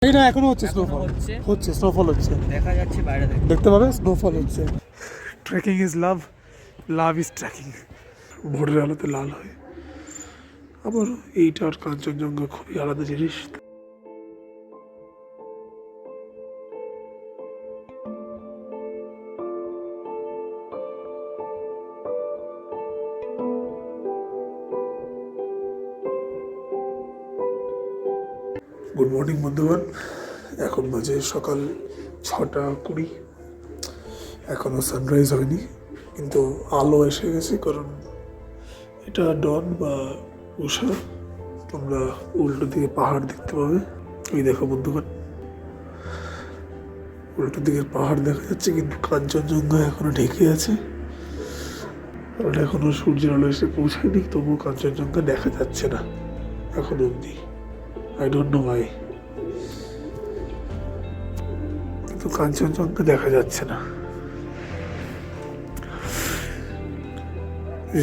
এই না এখনো হচ্ছে স্নোফল হচ্ছে স্নোফল হচ্ছে দেখা যাচ্ছে বাইরে থেকে দেখতে পাবে স্নোফল হচ্ছে। Trekking is love, love is trekking. ভোরের আলোতে লাল হয়। আবার এইটা আর কাঞ্চনজঙ্ঘা খুবই আলাদা জিনিস। গুড মর্নিং বন্ধুগণ, এখন বাজে সকাল 6:20। এখনও সানরাইজ হয়নি, কিন্তু আলো এসে গেছে, কারণ এটা ডন বা উষা। তোমরা উল্টো দিকে পাহাড় দেখতে পাবে। ওই দেখো বন্ধুগণ, উল্টো দিকে পাহাড় দেখা যাচ্ছে, কিন্তু কাঞ্চনজঙ্ঘা এখনো ঢেকে আছে। কারণ এখনো সূর্যের আলো এসে পৌঁছায়নি, তবুও কাঞ্চনজঙ্ঘা দেখা যাচ্ছে না এখনো অবধি। আই ডোন্ট নো ওয়াই, কিন্তু কাঞ্চনজঙ্ঘা দেখা যাচ্ছে না।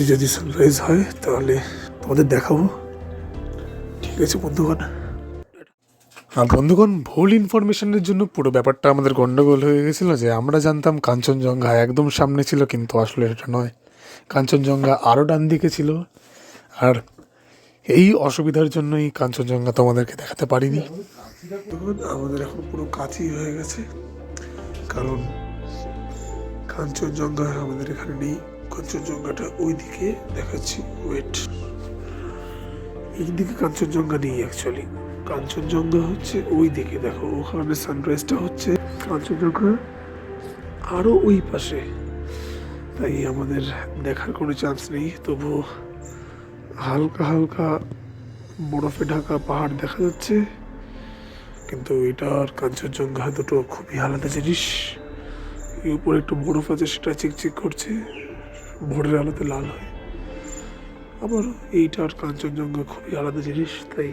যদি সানরাইজ হয় তাহলে তোমাদের দেখাবো। ঠিক আছে বন্ধুগণ। আর বন্ধুগণ, ভুল ইনফরমেশনের জন্য পুরো ব্যাপারটা আমাদের গন্ডগোল হয়ে গেছিলো। যে আমরা জানতাম কাঞ্চনজঙ্ঘা একদম সামনে ছিল, কিন্তু আসলে এটা নয়। কাঞ্চনজঙ্ঘা আরও ডান দিকে ছিল। আর এই অসুবিধার জন্যই কাঞ্চনজঙ্ঘা তোমাদেরকে দেখাতে পারিনি। আমাদের এখন পুরো কাছেই হয়ে গেছে, কারণ কাঞ্চনজঙ্ঘা আমাদের এখানে নেই। কাঞ্চনজঙ্ঘাটা ওই দিকে দেখাচ্ছি, ওয়েট। এই দিকে কাঞ্চনজঙ্ঘা নেই অ্যাকচুয়ালি। কাঞ্চনজঙ্ঘা হচ্ছে ওই দিকে, দেখো ওখানে সানরাইজটা হচ্ছে। কাঞ্চনজঙ্ঘা আরও ওই পাশে, তাই আমাদের দেখার কোনো চান্স নেই। তবুও হালকা হালকা বরফে ঢাকা পাহাড় দেখা যাচ্ছে, কিন্তু এটা আর কাঞ্চনজঙ্ঘা দুটো খুবই আলাদা জিনিস। এই উপরে একটু বরফ আছে, সেটা চিকচিক করছে, ভোরের আলোতে লাল হয়। আবার এইটা আর কাঞ্চনজঙ্ঘা খুবই আলাদা জিনিস, তাই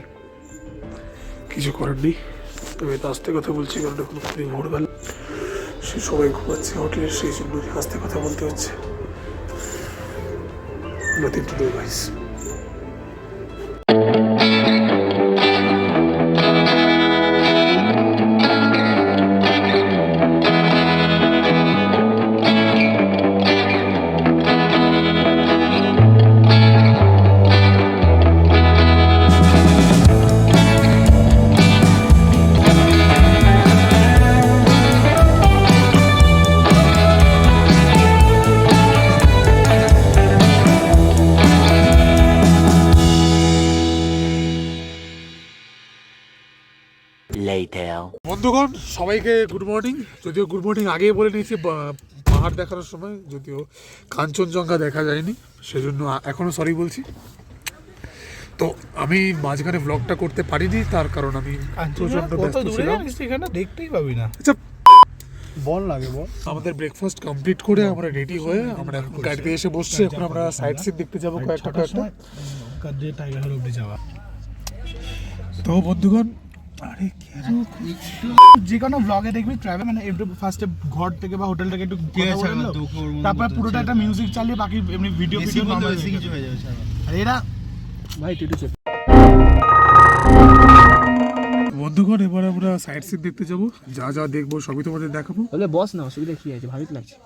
কিছু করার নেই। আমি তো আস্তে কথা বলছি, কারণ এখন খুবই ভোরবেলা, সে সবাই ঘুমাচ্ছে হোটেলে, সেই জন্য আস্তে কথা বলতে হচ্ছে। Nothing to do, guys. বন্ধুগণ, সবাইকে গুড মর্নিং। যদিও গুড মর্নিং আগেই বলে নিয়েছি পাহাড় দেখানোর সময়, যদিও কাঞ্চনজঙ্ঘা দেখা যায়নি, সেজন্য এখনও সরি বলছি। তো আমি মাঝখানে ব্লগটা করতে পারিনি, তার কারণ আমি প্রচন্ড ব্যস্ত ছিলাম। এখানে দেখতেই পাবি না। আচ্ছা, বল লাগে বল। আমাদের ব্রেকফাস্ট কমপ্লিট করে আমরা রেডি হয়ে আমরা এখন গাড়িতে এসে বসছি। এখন আমরা সাইড সিন দেখতে যাবো কয়েকটা। টাইগার হিল অব্দি যাওয়া। তো বন্ধুগণ, আরে যে কোনো ব্লগে দেখবি ট্রাভেল মানে একটু ফার্স্টে ঘর থেকে বা হোটেল থেকে একটু তারপর পুরোটা একটা মিউজিক চালিয়ে বাকি এমনি ভিডিও নরমাল কিছু হয়ে যাবে। আর এরা ভাই টিটু চেক। বন্ধুগণ, এবার আমরা সাইড সিন দেখতে যাবো। যা যা দেখবো সবই তোমাদের দেখাবো। বলে বস না, অসুবিধা কি আছে, ভালোই লাগছে।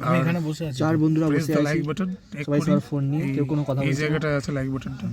আমি এখানে বসে আছি, চার বন্ধুরা বসে আছি, লাইক বাটন, সবাই সবার ফোন নিয়ে, কেউ কোনো কথা এই বলছে না। জায়গাটা আছে লাইক বাটনটা।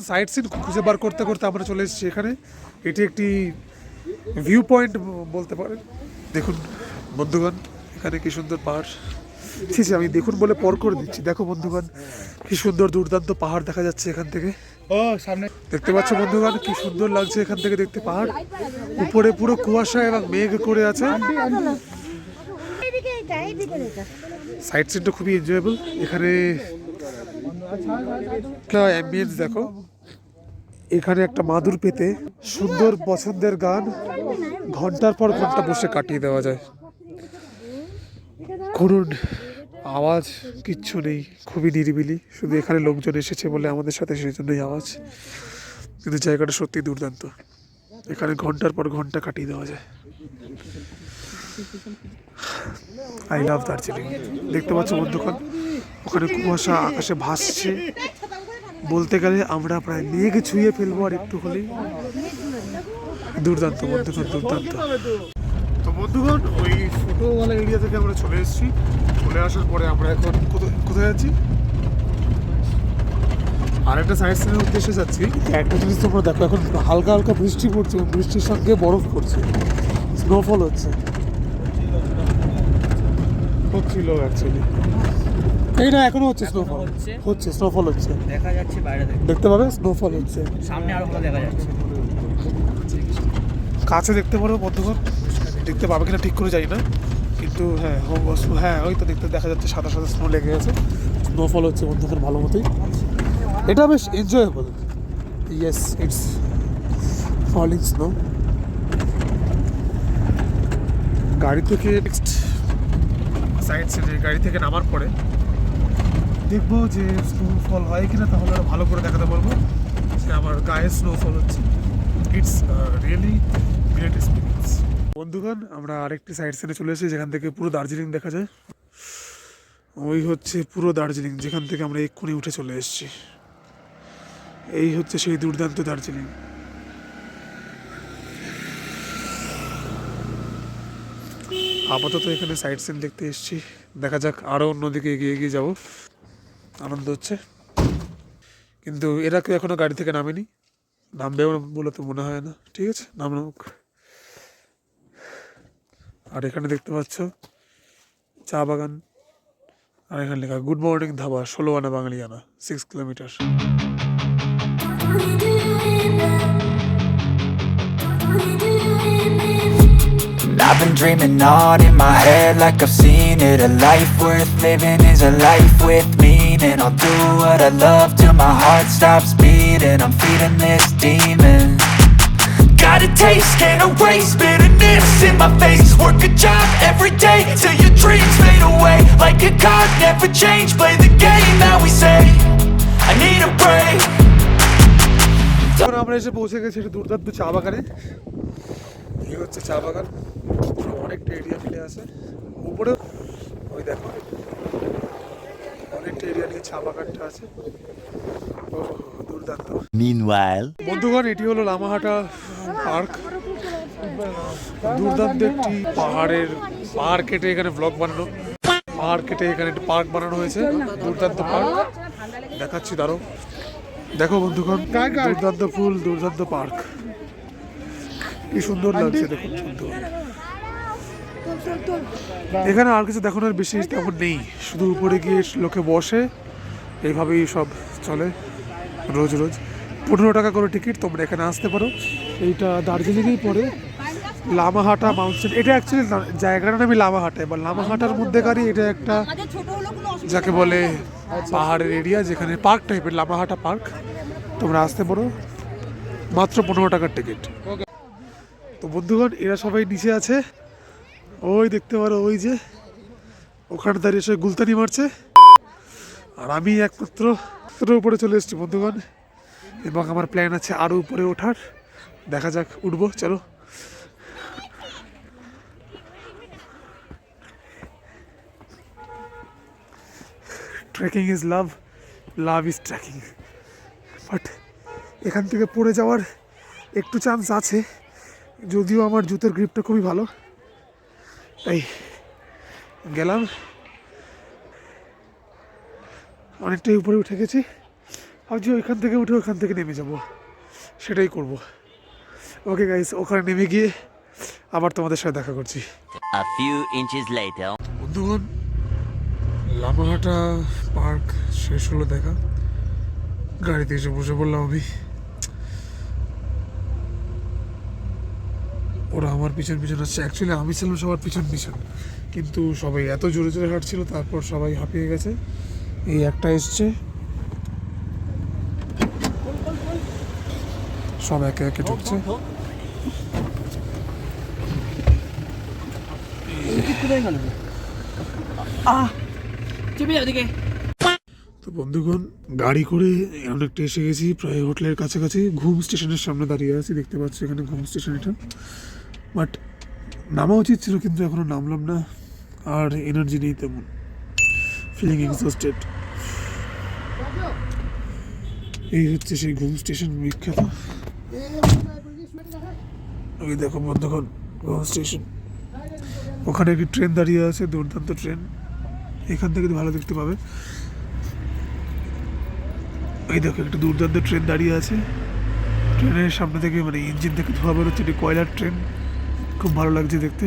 সাইট সিন খুঁজে বার করতে করতে আমরা চলে এসেছি এখানে। এটি একটি ভিউ পয়েন্ট বলতে পারেন। দেখুন বন্ধুগণ, এখানে কি সুন্দর পাহাড়। ঠিক আছে, আমি দেখুন বলে পর করে দিচ্ছি। দেখো বন্ধুগণ, কি সুন্দর দুর্দান্ত পাহাড় দেখা যাচ্ছে এখান থেকে। ও সামনে দেখতে পাচ্ছ বন্ধুগণ, কি সুন্দর লাগছে এখান থেকে দেখতে পাহাড়। উপরে পুরো কুয়াশা এবং মেঘ করে আছে। সাইড সিনটা খুবই এনজয়েবল। এখানে অ্যাম্বিয়েন্স দেখো। এখানে একটা মাদুর পেতে সুন্দর পছন্দের গান ঘন্টার পর ঘন্টা বসে কাটিয়ে দেওয়া যায়। করুন আওয়াজ কিচ্ছু নেই, খুবই নিরিবিলি। শুধু এখানে লোকজন এসেছে বলে আমাদের সাথে সেই জন্যই আওয়াজ। কিন্তু জায়গাটা সত্যি দুর্দান্ত। এখানে ঘন্টার পর ঘন্টা কাটিয়ে দেওয়া যায়। I love Darjeeling. দেখতে পাচ্ছ বন্ধুগণ, ওখানে কুয়াশা আকাশে ভাসছে। বলতে গেলে আমরা প্রায় মেঘ ছুঁয়ে ফেলবো আর একটু হলেই। দুর্দান্ত বন্ধুগণ, দুর্দান্ত। তো বন্ধুগণ, ওই ছোটোওয়ালা এরিয়া থেকে আমরা চলে এসেছি। চলে আসার পরে আমরা এখন কোথায় যাচ্ছি? আরেকটা সাইড সিনের উদ্দেশ্যে যাচ্ছি। একটা জিনিস তোমরা দেখো, এখন হালকা হালকা বৃষ্টি পড়ছে এবং বৃষ্টির সঙ্গে বরফ পড়ছে, স্নোফল হচ্ছিল অ্যাকচুয়ালি। এই না, এখনো হচ্ছে স্নোফল, হচ্ছে স্নোফল হচ্ছে, দেখা যাচ্ছে বাইরে থেকে। দেখতে পাবে স্নোফল হচ্ছে, সামনে আরো ভালো দেখা যাচ্ছে। কাছে দেখতে পারো বন্ধুগণ, দেখতে পাবে কিনা ঠিক করে জানি না, কিন্তু হ্যাঁ হ্যাঁ ওই তো দেখতে দেখা যাচ্ছে সাদা সাদা স্নো লেগে গেছে। স্নোফল হচ্ছে বন্ধুগণ ভালো মতোই। এটা বেশ enjoyable. Yes, it's falling snow. গাড়ি থেকে নেক্সট সাইড সিনে গাড়ি থেকে নামার পরে দেখবো যে স্নোফল হয় কিনা, তাহলে আরো ভালো করে দেখাতে পারবো যে আমার গায়ে স্নোফল হচ্ছে। It's really great experience. বন্ধুগণ, আমরা আরেকটি সাইড সিনে চলে এসেছি যেখান থেকে পুরো দার্জিলিং দেখা যায়। ওই হচ্ছে পুরো দার্জিলিং, যেখান থেকে আমরা এক্ষুনি উঠে চলে এসেছি। এই হচ্ছে সেই দুর্দান্ত দার্জিলিং। আপাতত এখানে সাইড সিন দেখতে এসেছি, দেখা যাক আরও অন্যদিকে এগিয়ে এগিয়ে যাবো। আনন্দ হচ্ছে, কিন্তু এরা কেউ এখনো গাড়ি থেকে নামেনি, নামবেও বলে তো মনে হয় না। ঠিক আছে, নামুক। আর এখানে দেখতে পাচ্ছ চা বাগান, আর এখানে লেখা গুড মর্নিং ধাবা, 16 আনা বাঙালিয়ানা, 6 kilometre. I've been dreaming on in my head like I've seen it. A life worth living is a life with meaning. I'll do what I love till my heart stops beating. I'm feeding this demon. Got a taste, can't erase bitterness in my face. Work a job every day till your dreams fade away. Like a card, never change. Play the game that we say. I need a break. এখন আমরা এসে পৌঁছে গেছি একটা দুর্দান্ত চা বাগানে। এই হচ্ছে চা বাগান, অনেকটা এরিয়া মিলে আছে। উপরে ওই দেখো অনেকটা এরিয়া নিয়ে চা বাগানটা আছে। দুর্দান্ত। Meanwhile, বন্ধুগণ, এটি হলো লামাহাটা পার্ক। দুর্দান্ত একটি পাহাড়ের পাহাড় কেটে এখানে ব্লক বানানো, পাহাড় কেটে এখানে একটি পার্ক বানানো হয়েছে। দুর্দান্ত পার্ক দেখাচ্ছি, দাঁড়ো। দেখো বন্ধুগণ, দুর্দান্ত ফুল, দুর্দান্ত পার্ক, কি সুন্দর লাগছে দেখুন। সুন্দর। এখানে আর কিছু দেখানোর বেশি তেমন নেই, শুধু উপরে গিয়ে লোকে বসে, এইভাবেই সব চলে রোজ রোজ। 15 টাকা করে টিকিট, তোমরা এখানে আসতে পারো। এইটা দার্জিলিংয়েই পড়ে, লামাহাটা মাউন্টেন। এটা অ্যাকচুয়ালি জায়গাটার নামই লামাহাটা, এবার লামাহাটার মধ্যেকারই এটা একটা যাকে বলে পাহাড়ের এরিয়া, যেখানে পার্ক টাইপের, লামাহাটা পার্ক। তোমরা আসতে পারো, মাত্র 15 টাকার টিকিট। তো বন্ধুগণ, এরা সবাই নিচে আছে, ওই দেখতে পারো, ওই যে ওখানে দাঁড়িয়ে সবাই গুলতানি মারছে। আর আমি একমাত্র উপরে চলে এসেছি বন্ধুগণ, এবং আমার প্ল্যান আছে আরও উপরে ওঠার। দেখা যাক, উঠবো, চলো। Trekking is love, love is trekking. But এখান থেকে পড়ে যাওয়ার একটু চান্স আছে, যদিও আমার জুতোর গ্রিপটা খুবই ভালো, তাই গেলাম। অনেকটাই উপরে উঠে গেছি, ভাবছি ওইখান থেকে উঠে ওখান থেকে নেমে যাব, সেটাই করব। ওকে গাইস, ওখানে নেমে গিয়ে আবার তোমাদের সাথে দেখা করছি। A few inches later. বন্ধুগণ, লামাহাটা পার্ক শেষ হলো দেখা, গাড়িতে এসে বসে পড়লাম আমি। ওরা আমার পিছন পিছন আসছে, অ্যাকচুয়ালি আমি ছিলাম সবার পিছন পিছন, কিন্তু সবাই এত জোরে জোরে হাঁটছিল, তারপর সবাই হাঁপিয়ে গেছে। এই একটা এসছে, সব একে একে ঢুকছে। চেপে যাও দিকে। তো বন্ধুগণ, গাড়ি করে অনেকটা এসে গেছি, প্রায় হোটেলের কাছাকাছি। ঘুম স্টেশনের সামনে দাঁড়িয়ে আছি, দেখতে পাচ্ছি এখানে ঘুম স্টেশন এটা। বাট নামা উচিত ছিল, কিন্তু এখনো নামলাম না, আর এনার্জি নেই তেমন, ফিলিং এক্সস্টেড। এই হচ্ছে সেই ঘুম স্টেশন বিখ্যাত। ওই দেখো বন্ধুগণ, ঘুম স্টেশন। ওখানে একটি ট্রেন দাঁড়িয়ে আছে, দুর্দান্ত ট্রেন, এখান থেকে ভালো দেখতে পাবে। এই দেখো একটা দুর্দান্ত ট্রেন দাঁড়িয়ে আছে, ট্রেনের সামনে থেকে মানে ইঞ্জিন থেকে ধোয়া বেরোচ্ছে, এটি কয়লার ট্রেন, খুব ভালো লাগছে দেখতে।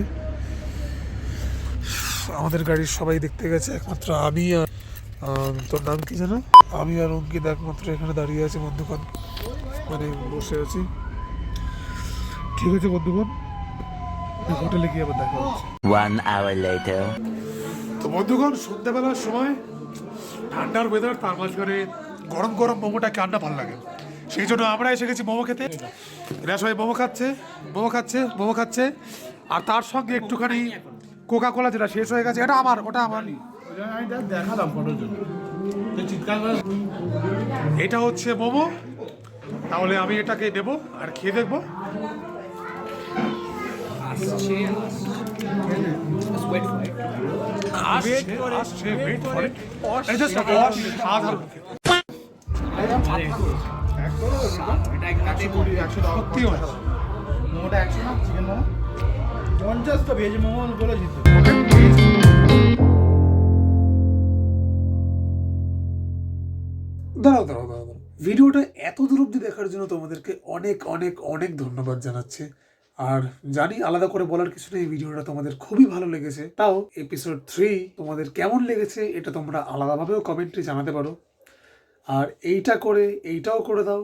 আমাদের গাড়ির সবাই দেখতে গেছে, একমাত্র আমি আর তোর নাম কি জানো, আমি আর অঙ্কিত একমাত্র এখানে দাঁড়িয়ে আছে বন্ধুগণ, মানে বসে আছি। ঠিক আছে বন্ধুগণ, হোটেলে গিয়ে আবার দেখা হচ্ছে। 1 hour later. তো বন্ধুগণ, সন্ধ্যাবেলার সময় ঠান্ডার ওয়েদার, তার মাঝখানে গরম গরম মোমোটা কান্না ভালো লাগে, সেই জন্য আমরা এসে গেছি মোমো খেতে। এরা সবাই মোমো খাচ্ছে, মোমো খাচ্ছে, মোমো খাচ্ছে, আর তার সঙ্গে একটুখানি কোকা কোলা, যেটা শেষ হয়ে গেছে। এটা আমার, ওটা আমার। দেখালাম ফটোর জন্য, চিৎকার করে। এটা হচ্ছে মোমো, তাহলে আমি এটাকে নেবো আর খেয়ে দেখবো। সত্যি মোমোটা 100 না, চিকেন মোমো 50 তো ভেজ মোমো বলেছি তো। দাঁড়াও দাঁড়াও দাঁড়াও দাঁড়াও, ভিডিওটা এত দূর অব্দি দেখার জন্য তোমাদেরকে অনেক অনেক অনেক ধন্যবাদ জানাচ্ছি। আর জানি আলাদা করে বলার কিছু নেই, ভিডিওটা তোমাদের খুবই ভালো লেগেছে। তাও এপিসোড 3 তোমাদের কেমন লেগেছে এটা তোমরা আলাদাভাবেও কমেন্টে জানাতে পারো। আর এইটা করে এইটাও করে দাও,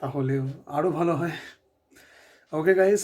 তাহলে আরও ভালো হয়। Okay guys,